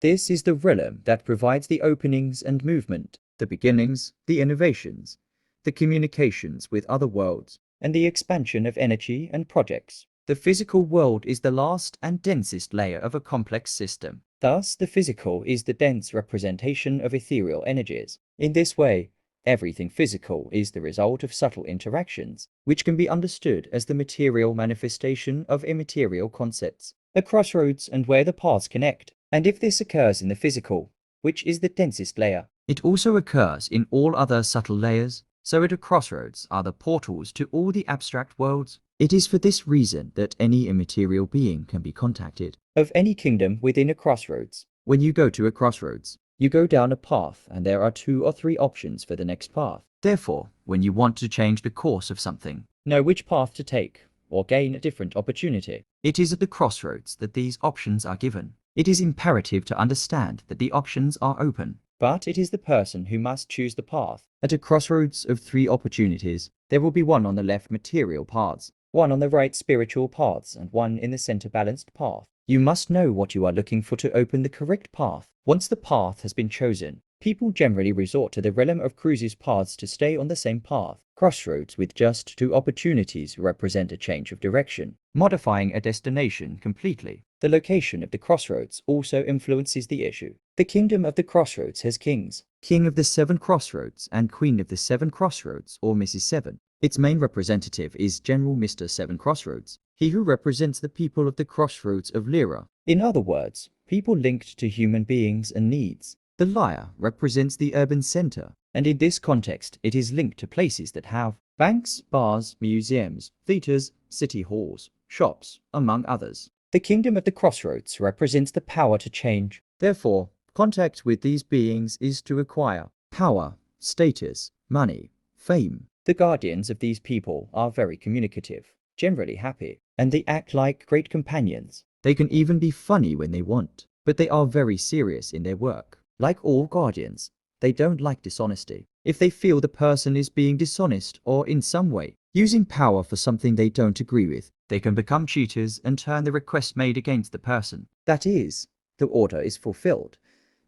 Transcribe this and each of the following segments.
This is the realm that provides the openings and movement, the beginnings, the innovations, the communications with other worlds, and the expansion of energy and projects. The physical world is the last and densest layer of a complex system. Thus, the physical is the dense representation of ethereal energies. In this way, everything physical is the result of subtle interactions, which can be understood as the material manifestation of immaterial concepts, a crossroads and where the paths connect. And if this occurs in the physical, which is the densest layer, it also occurs in all other subtle layers, so at a crossroads are the portals to all the abstract worlds. It is for this reason that any immaterial being can be contacted of any kingdom within a crossroads. When you go to a crossroads, you go down a path and there are 2 or 3 options for the next path. Therefore, when you want to change the course of something, know which path to take, or gain a different opportunity. It is at the crossroads that these options are given. It is imperative to understand that the options are open, but it is the person who must choose the path. At a crossroads of 3 opportunities, there will be one on the left material paths, one on the right spiritual paths, and one in the center balanced path. You must know what you are looking for to open the correct path. Once the path has been chosen, people generally resort to the realm of cruises paths to stay on the same path. Crossroads with just 2 opportunities represent a change of direction, modifying a destination completely. The location of the crossroads also influences the issue. The kingdom of the crossroads has kings, king of the 7 crossroads and queen of the 7 crossroads, or Mrs. 7. Its main representative is General Mr. 7 Crossroads, he who represents the people of the crossroads of Lyra. In other words, people linked to human beings and needs. The lyre represents the urban center, and in this context it is linked to places that have banks, bars, museums, theaters, city halls, shops, among others. The kingdom of the crossroads represents the power to change. Therefore, contact with these beings is to acquire power, status, money, fame. The guardians of these people are very communicative, generally happy, and they act like great companions. They can even be funny when they want, but they are very serious in their work. Like all guardians, they don't like dishonesty. If they feel the person is being dishonest or in some way using power for something they don't agree with, they can become cheaters and turn the request made against the person. That is, the order is fulfilled,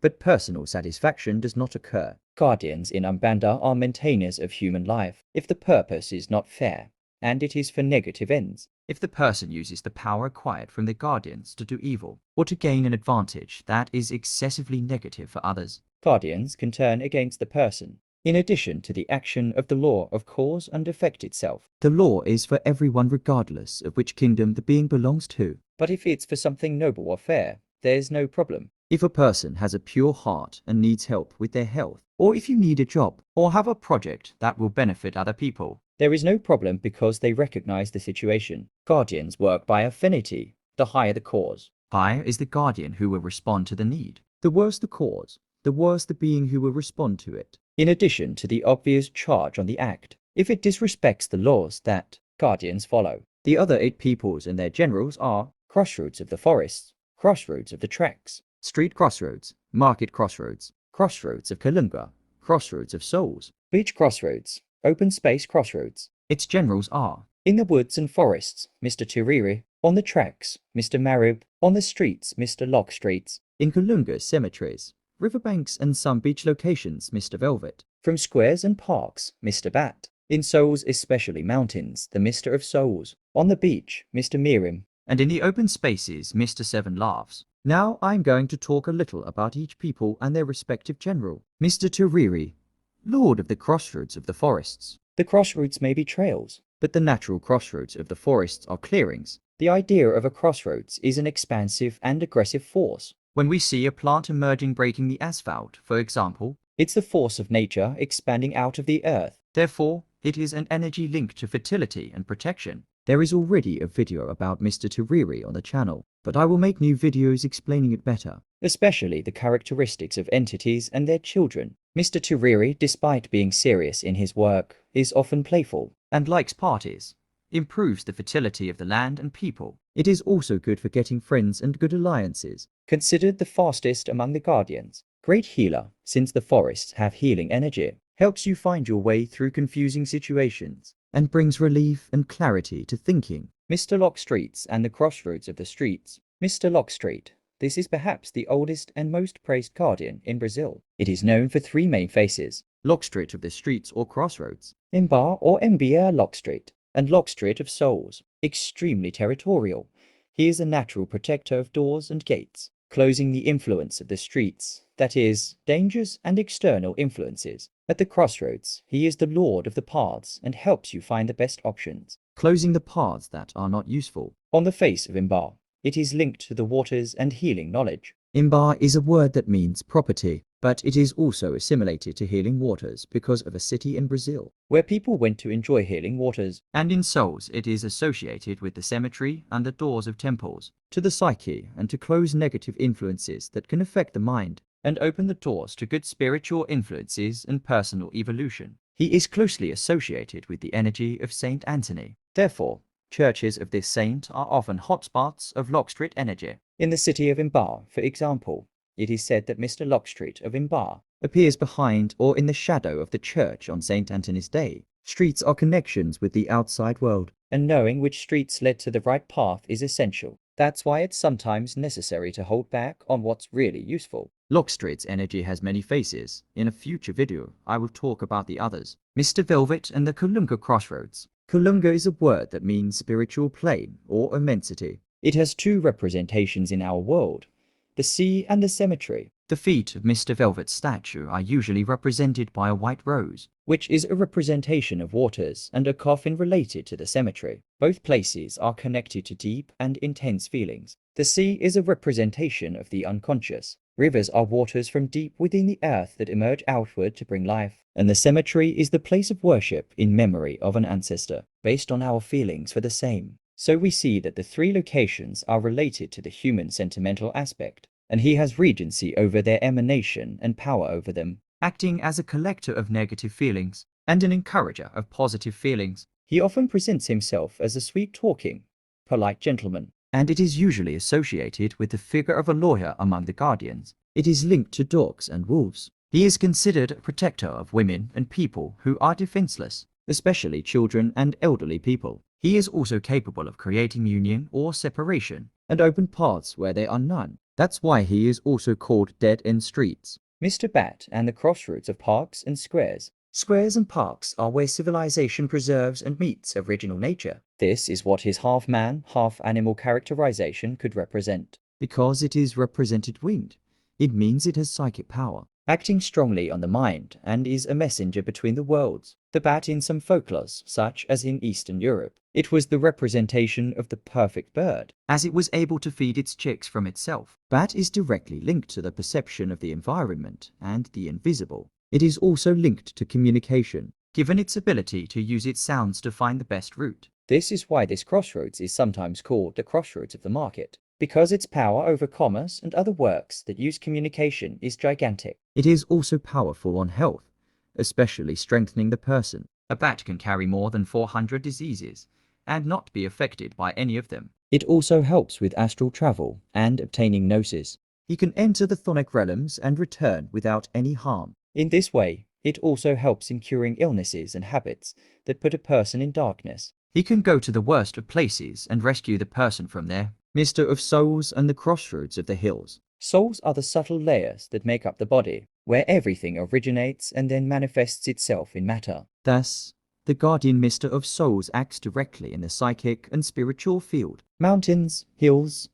but personal satisfaction does not occur. Guardians in Umbanda are maintainers of human life. If the purpose is not fair, and it is for negative ends, if the person uses the power acquired from the guardians to do evil, or to gain an advantage that is excessively negative for others, guardians can turn against the person. In addition to the action of the law of cause and effect itself, the law is for everyone regardless of which kingdom the being belongs to. But if it's for something noble or fair, there's no problem. If a person has a pure heart and needs help with their health, or if you need a job, or have a project that will benefit other people, there is no problem because they recognize the situation. Guardians work by affinity. The higher the cause, higher is the guardian who will respond to the need. The worse the cause, the worse the being who will respond to it. In addition to the obvious charge on the act, if it disrespects the laws that guardians follow. The other 8 peoples and their generals are Crossroads of the Forests, Crossroads of the Tracks, Street Crossroads, Market Crossroads, Crossroads of Kalunga, Crossroads of Souls, Beach Crossroads, Open Space Crossroads. Its generals are in the woods and forests, Mr. Turiri, on the tracks, Mr. Marib, on the streets, Mr. Lock Streets, in Kalunga cemeteries, riverbanks and some beach locations, Mr. Velvet, from squares and parks, Mr. Bat, in souls especially mountains, the Mr. of Souls, on the beach, Mr. Mirim, and in the open spaces, Mr. 7 Laughs. Now I'm going to talk a little about each people and their respective general. Mr. Turiri, Lord of the Crossroads of the Forests. The crossroads may be trails, but the natural crossroads of the forests are clearings. The idea of a crossroads is an expansive and aggressive force. When we see a plant emerging breaking the asphalt, for example, it's the force of nature expanding out of the earth. Therefore, it is an energy linked to fertility and protection. There is already a video about Mr. Turiri on the channel, but I will make new videos explaining it better, especially the characteristics of entities and their children. Mr. Turiri, despite being serious in his work, is often playful and likes parties, improves the fertility of the land and people. It is also good for getting friends and good alliances. Considered the fastest among the guardians, great healer, since the forests have healing energy, helps you find your way through confusing situations, and brings relief and clarity to thinking. Mr. Lock Streets and the Crossroads of the Streets. Mr. Lock Street, This is perhaps the oldest and most praised guardian in Brazil. It is known for three main faces: Lockstreet of the streets or crossroads, Imbar or Mbr Lockstreet, and Lockstreet of souls. Extremely territorial, he is a natural protector of doors and gates, closing the influence of the streets, that is, dangers and external influences. At the crossroads, he is the lord of the paths and helps you find the best options, closing the paths that are not useful. On the face of Imbar, it is linked to the waters and healing knowledge. Imbar is a word that means property, but it is also assimilated to healing waters because of a city in Brazil, where people went to enjoy healing waters. And in souls, it is associated with the cemetery and the doors of temples, to the psyche and to close negative influences that can affect the mind, and open the doors to good spiritual influences and personal evolution. He is closely associated with the energy of Saint Anthony. Therefore, churches of this saint are often hotspots of Lockstreet energy. In the city of Imbar, for example, it is said that Mr. Lockstreet of Imbar appears behind or in the shadow of the church on St. Anthony's Day. Streets are connections with the outside world, and knowing which streets led to the right path is essential. That's why it's sometimes necessary to hold back on what's really useful. Lockstreet's energy has many faces. In a future video, I will talk about the others. Mr. Velvet and the Kulunga Crossroads. Kulunga is a word that means spiritual plane or immensity. It has two representations in our world: the sea and the cemetery. The feet of Mr. Velvet's statue are usually represented by a white rose, which is a representation of waters, and a coffin related to the cemetery. Both places are connected to deep and intense feelings. The sea is a representation of the unconscious. Rivers are waters from deep within the earth that emerge outward to bring life. And the cemetery is the place of worship in memory of an ancestor, based on our feelings for the same. So we see that the three locations are related to the human sentimental aspect, and he has regency over their emanation and power over them, acting as a collector of negative feelings and an encourager of positive feelings. He often presents himself as a sweet-talking, polite gentleman, and it is usually associated with the figure of a lawyer among the guardians. It is linked to dogs and wolves. He is considered a protector of women and people who are defenseless, especially children and elderly people. He is also capable of creating union or separation and open paths where there are none. That's why he is also called Dead End Streets. Mr. Bat and the crossroads of parks and squares. Squares and parks are where civilization preserves and meets original nature. This is what his half-man, half-animal characterization could represent. Because it is represented winged, it means it has psychic power, acting strongly on the mind, and is a messenger between the worlds. The bat in some folklores, such as in Eastern Europe, it was the representation of the perfect bird, as it was able to feed its chicks from itself. Bat is directly linked to the perception of the environment and the invisible. It is also linked to communication, given its ability to use its sounds to find the best route. This is why this crossroads is sometimes called the crossroads of the market, because its power over commerce and other works that use communication is gigantic. It is also powerful on health, especially strengthening the person. A bat can carry more than 400 diseases and not be affected by any of them. It also helps with astral travel and obtaining gnosis. He can enter the chthonic realms and return without any harm. In this way, it also helps in curing illnesses and habits that put a person in darkness. He can go to the worst of places and rescue the person from there. Mr. of Souls and the Crossroads of the Hills. Souls are the subtle layers that make up the body, where everything originates and then manifests itself in matter. Thus, the guardian Mr. of Souls acts directly in the psychic and spiritual field. Mountains, hills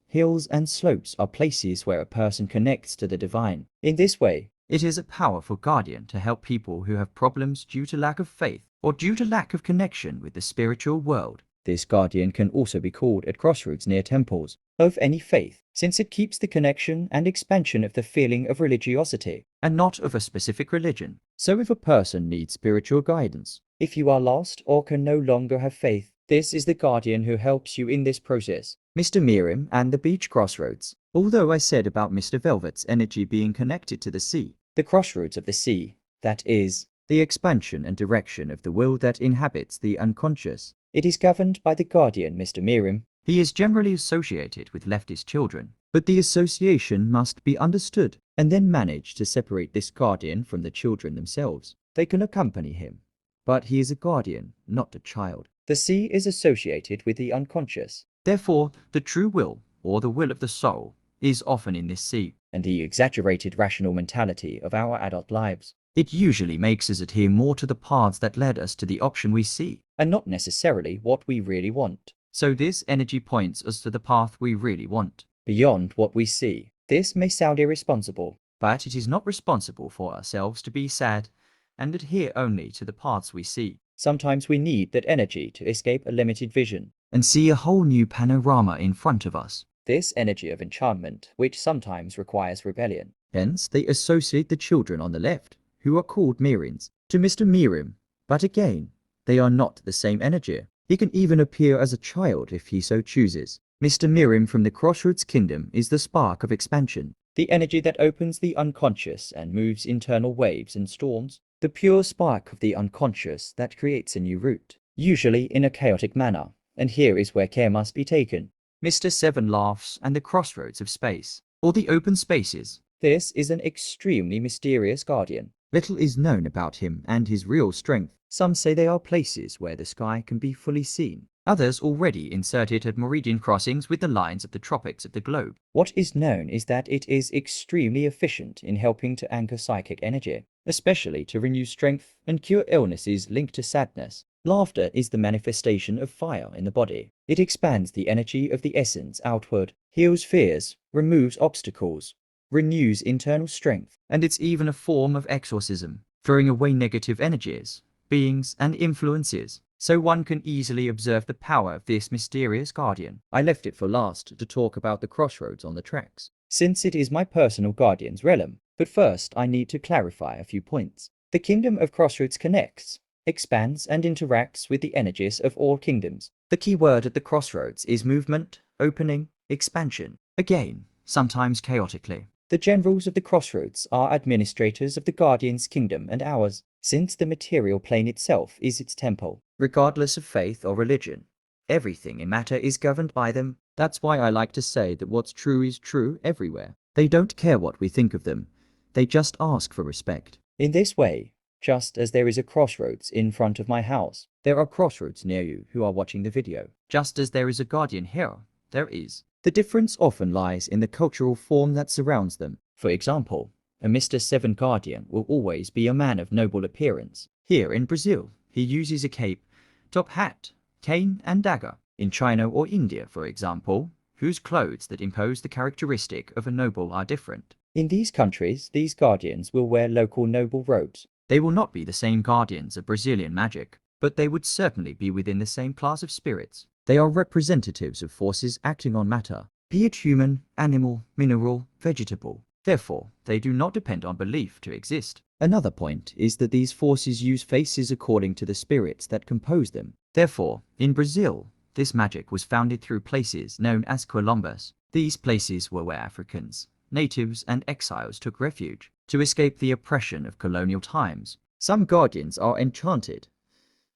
and slopes are places where a person connects to the divine. In this way, it is a powerful guardian to help people who have problems due to lack of faith or due to lack of connection with the spiritual world. This guardian can also be called at crossroads near temples of any faith, since it keeps the connection and expansion of the feeling of religiosity, and not of a specific religion. So if a person needs spiritual guidance, if you are lost or can no longer have faith, this is the guardian who helps you in this process. Mr. Miriam and the beach crossroads. Although I said about Mr. Velvet's energy being connected to the sea, the crossroads of the sea, that is, the expansion and direction of the will that inhabits the unconscious, it is governed by the guardian Mr. Miriam. He is generally associated with leftist children, but the association must be understood and then manage to separate this guardian from the children themselves. They can accompany him, but he is a guardian, not a child. The sea is associated with the unconscious. Therefore, the true will, or the will of the soul, is often in this sea, and the exaggerated rational mentality of our adult lives. It usually makes us adhere more to the paths that led us to the option we see, and not necessarily what we really want. So this energy points us to the path we really want, beyond what we see. This may sound irresponsible, but it is not responsible for ourselves to be sad and adhere only to the paths we see. Sometimes we need that energy to escape a limited vision and see a whole new panorama in front of us. This energy of enchantment, which sometimes requires rebellion. Hence, they associate the children on the left, who are called Mirins, to Mr. Mirim. But again, they are not the same energy. He can even appear as a child if he so chooses. Mr. Mirim from the Crossroads Kingdom is the spark of expansion, the energy that opens the unconscious and moves internal waves and storms, the pure spark of the unconscious that creates a new route, usually in a chaotic manner. And here is where care must be taken. Mr. Seven laughs and the crossroads of space, or the open spaces. This is an extremely mysterious guardian. Little is known about him and his real strength. Some say they are places where the sky can be fully seen. Others already insert it at meridian crossings with the lines of the tropics of the globe. What is known is that it is extremely efficient in helping to anchor psychic energy, especially to renew strength and cure illnesses linked to sadness. Laughter is the manifestation of fire in the body. It expands the energy of the essence outward, heals fears, removes obstacles, renews internal strength, and it's even a form of exorcism, throwing away negative energies, beings, and influences. So one can easily observe the power of this mysterious guardian. I left it for last to talk about the crossroads on the tracks, since it is my personal guardian's realm. But first I need to clarify a few points. The kingdom of Crossroads connects, expands, and interacts with the energies of all kingdoms. The key word at the crossroads is movement, opening, expansion. Again, sometimes chaotically. The generals of the crossroads are administrators of the guardian's kingdom and ours, since the material plane itself is its temple. Regardless of faith or religion, everything in matter is governed by them. That's why I like to say that what's true is true everywhere. They don't care what we think of them. They just ask for respect. In this way, just as there is a crossroads in front of my house, there are crossroads near you who are watching the video. Just as there is a guardian here, there is. The difference often lies in the cultural form that surrounds them. For example, a Mr. Seven Guardian will always be a man of noble appearance. Here in Brazil, he uses a cape, top hat, cane, and dagger. In China or India, for example, whose clothes that impose the characteristic of a noble are different. In these countries, these guardians will wear local noble robes. They will not be the same guardians of Brazilian magic, but they would certainly be within the same class of spirits. They are representatives of forces acting on matter, be it human, animal, mineral, vegetable. Therefore, they do not depend on belief to exist. Another point is that these forces use faces according to the spirits that compose them. Therefore, in Brazil, this magic was founded through places known as quilombos. These places were where Africans, natives, and exiles took refuge to escape the oppression of colonial times. Some guardians are enchanted.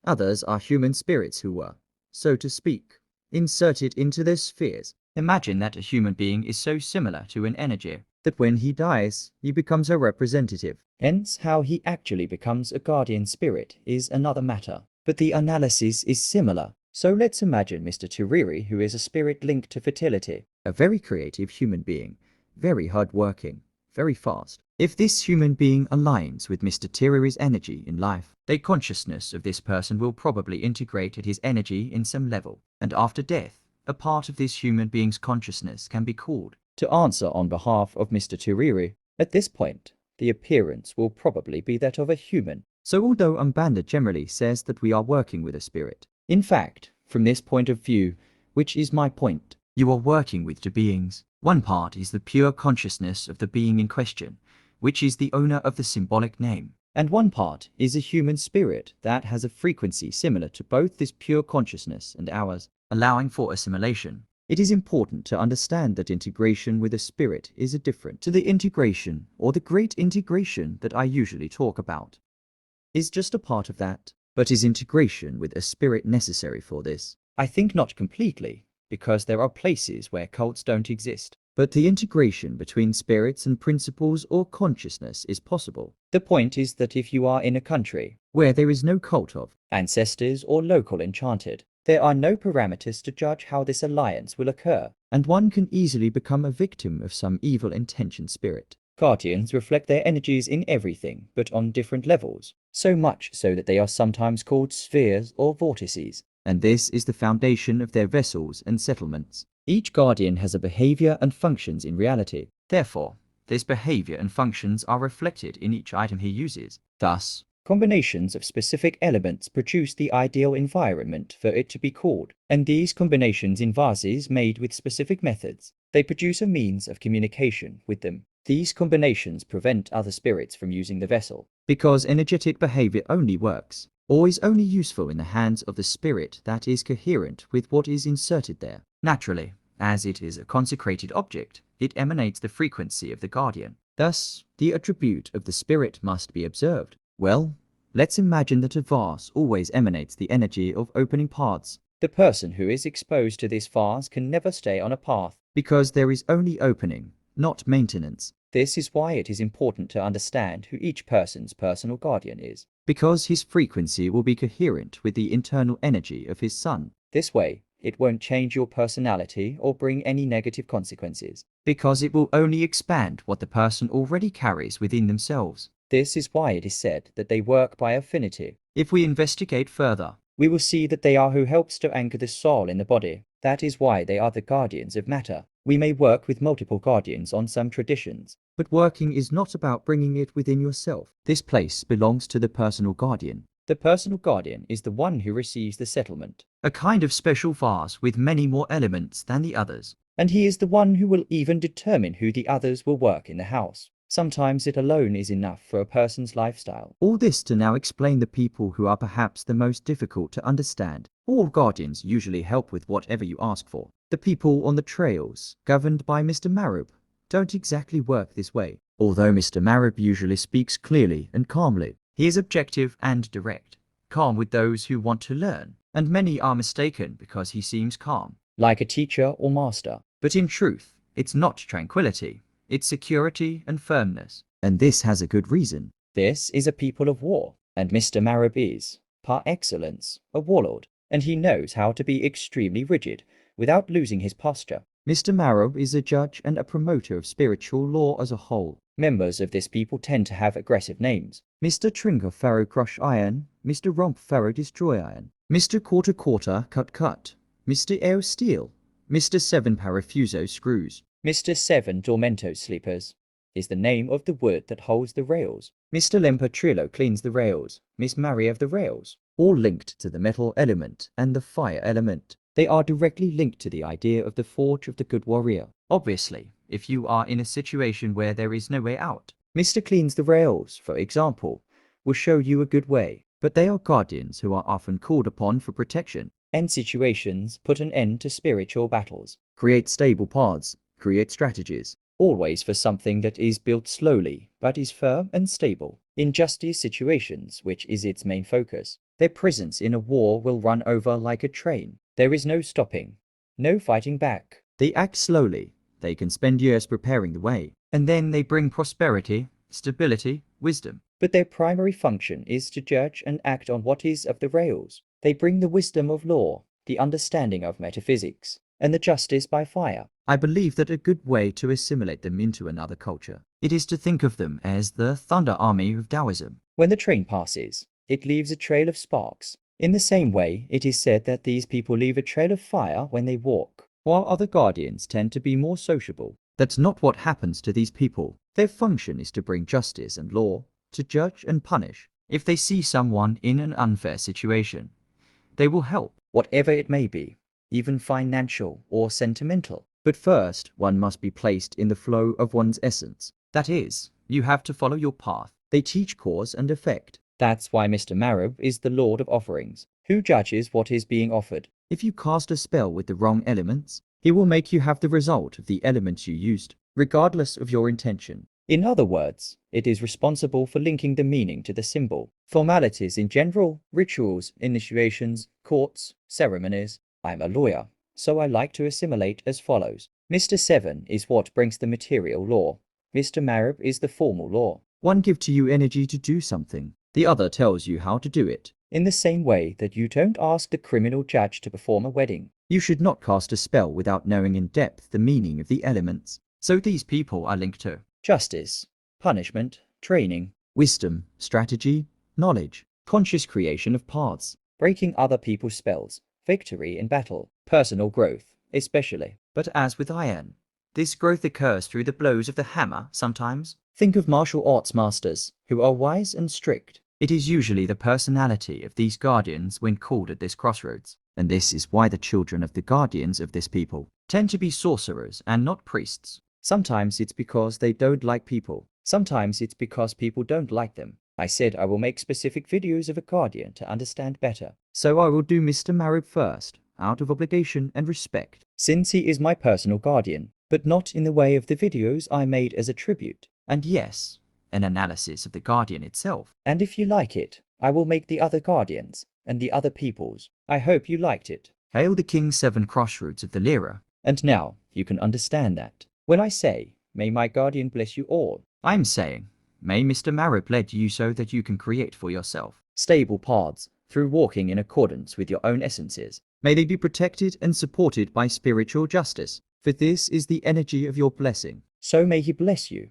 Others are human spirits who were, so to speak, inserted into their spheres. Imagine that a human being is so similar to an energy that when he dies, he becomes a representative. Hence, how he actually becomes a guardian spirit is another matter. But the analysis is similar. So let's imagine Mr. Turiri, who is a spirit linked to fertility, a very creative human being, very hardworking, very fast. If this human being aligns with Mr. Turiri's energy in life, the consciousness of this person will probably integrate at his energy in some level. And after death, a part of this human being's consciousness can be called to answer on behalf of Mr. Turiri. At this point, the appearance will probably be that of a human. So although Umbanda generally says that we are working with a spirit, in fact, from this point of view, which is my point, you are working with two beings. One part is the pure consciousness of the being in question, which is the owner of the symbolic name. And one part is a human spirit that has a frequency similar to both this pure consciousness and ours, allowing for assimilation. It is important to understand that integration with a spirit is different to the integration or the great integration that I usually talk about. Is just a part of that, but is integration with a spirit necessary for this? I think not completely, because there are places where cults don't exist. But the integration between spirits and principles or consciousness is possible. The point is that if you are in a country where there is no cult of ancestors or local enchanted There are no parameters to judge how this alliance will occur, and one can easily become a victim of some evil intentioned spirit. Guardians reflect their energies in everything, but on different levels, so much so that they are sometimes called spheres or vortices, and this is the foundation of their vessels and settlements. Each guardian has a behavior and functions in reality. Therefore, this behavior and functions are reflected in each item he uses. Thus, combinations of specific elements produce the ideal environment for it to be called, and these combinations in vases made with specific methods, they produce a means of communication with them. These combinations prevent other spirits from using the vessel, because energetic behavior only works, or is only useful in the hands of the spirit that is coherent with what is inserted there. Naturally, as it is a consecrated object, it emanates the frequency of the guardian. Thus, the attribute of the spirit must be observed. Well, let's imagine that a vase always emanates the energy of opening paths. The person who is exposed to this vase can never stay on a path, because there is only opening, not maintenance. This is why it is important to understand who each person's personal guardian is, because his frequency will be coherent with the internal energy of his son. This way, it won't change your personality or bring any negative consequences, because it will only expand what the person already carries within themselves. This is why it is said that they work by affinity. If we investigate further, we will see that they are who helps to anchor the soul in the body. That is why they are the guardians of matter. We may work with multiple guardians on some traditions, but working is not about bringing it within yourself. This place belongs to the personal guardian. The personal guardian is the one who receives the settlement, a kind of special vase with many more elements than the others, and he is the one who will even determine who the others will work in the house. Sometimes it alone is enough for a person's lifestyle. All this to now explain the people who are perhaps the most difficult to understand. All guardians usually help with whatever you ask for. The people on the trails, governed by Mr. Marub, don't exactly work this way. Although Mr. Marub usually speaks clearly and calmly, he is objective and direct, calm with those who want to learn, and many are mistaken because he seems calm, like a teacher or master. But in truth, it's not tranquility. It's security and firmness, and this has a good reason. This is a people of war, and Mr. Marub is, par excellence, a warlord, and he knows how to be extremely rigid without losing his posture. Mr. Marub is a judge and a promoter of spiritual law as a whole. Members of this people tend to have aggressive names. Mr. Trinker Pharaoh Crush Iron, Mr. Romp Pharaoh Destroy Iron, Mr. Quarter Quarter Cut Cut, Mr. Air Steel, Mr. Seven Parafuso Screws. Mr. Seven Dormento Sleepers is the name of the wood that holds the rails. Mr. Lemper Trillo cleans the rails. Miss Murray of the rails, all linked to the metal element and the fire element. They are directly linked to the idea of the forge of the good warrior. Obviously, if you are in a situation where there is no way out, Mr. Cleans the Rails, for example, will show you a good way. But they are guardians who are often called upon for protection. End situations put an end to spiritual battles. Create stable paths. Create strategies, always for something that is built slowly, but is firm and stable. In justice situations, which is its main focus, their presence in a war will run over like a train. There is no stopping, no fighting back. They act slowly. They can spend years preparing the way, and then they bring prosperity, stability, wisdom. But their primary function is to judge and act on what is of the rails. They bring the wisdom of law, the understanding of metaphysics, and the justice by fire. I believe that a good way to assimilate them into another culture, it is to think of them as the Thunder Army of Taoism. When the train passes, it leaves a trail of sparks. In the same way, it is said that these people leave a trail of fire when they walk, while other guardians tend to be more sociable. That's not what happens to these people. Their function is to bring justice and law, to judge and punish. If they see someone in an unfair situation, they will help, whatever it may be, even financial or sentimental. But first, one must be placed in the flow of one's essence. That is, you have to follow your path. They teach cause and effect. That's why Mr. Marub is the Lord of Offerings, who judges what is being offered. If you cast a spell with the wrong elements, he will make you have the result of the elements you used, regardless of your intention. In other words, it is responsible for linking the meaning to the symbol. Formalities in general, rituals, initiations, courts, ceremonies. I'm a lawyer, so I like to assimilate as follows. Mr. Seven is what brings the material law. Mr. Marub is the formal law. One gives to you energy to do something. The other tells you how to do it. In the same way that you don't ask the criminal judge to perform a wedding, you should not cast a spell without knowing in depth the meaning of the elements. So these people are linked to justice, punishment, training, wisdom, strategy, knowledge, conscious creation of paths, breaking other people's spells, victory in battle, personal growth, especially. But as with iron, this growth occurs through the blows of the hammer sometimes. Think of martial arts masters who are wise and strict. It is usually the personality of these guardians when called at this crossroads. And this is why the children of the guardians of this people tend to be sorcerers and not priests. Sometimes it's because they don't like people. Sometimes it's because people don't like them. I said I will make specific videos of a guardian to understand better. So I will do Mr. Marib first, out of obligation and respect, since he is my personal guardian, but not in the way of the videos I made as a tribute. And yes, an analysis of the guardian itself. And if you like it, I will make the other guardians and the other peoples. I hope you liked it. Hail the King 7 Crossroads of the Lyra. And now you can understand that. When I say, may my guardian bless you all, I'm saying, may Mr. Marib lead you so that you can create for yourself stable paths through walking in accordance with your own essences. May they be protected and supported by spiritual justice, for this is the energy of your blessing. So may he bless you.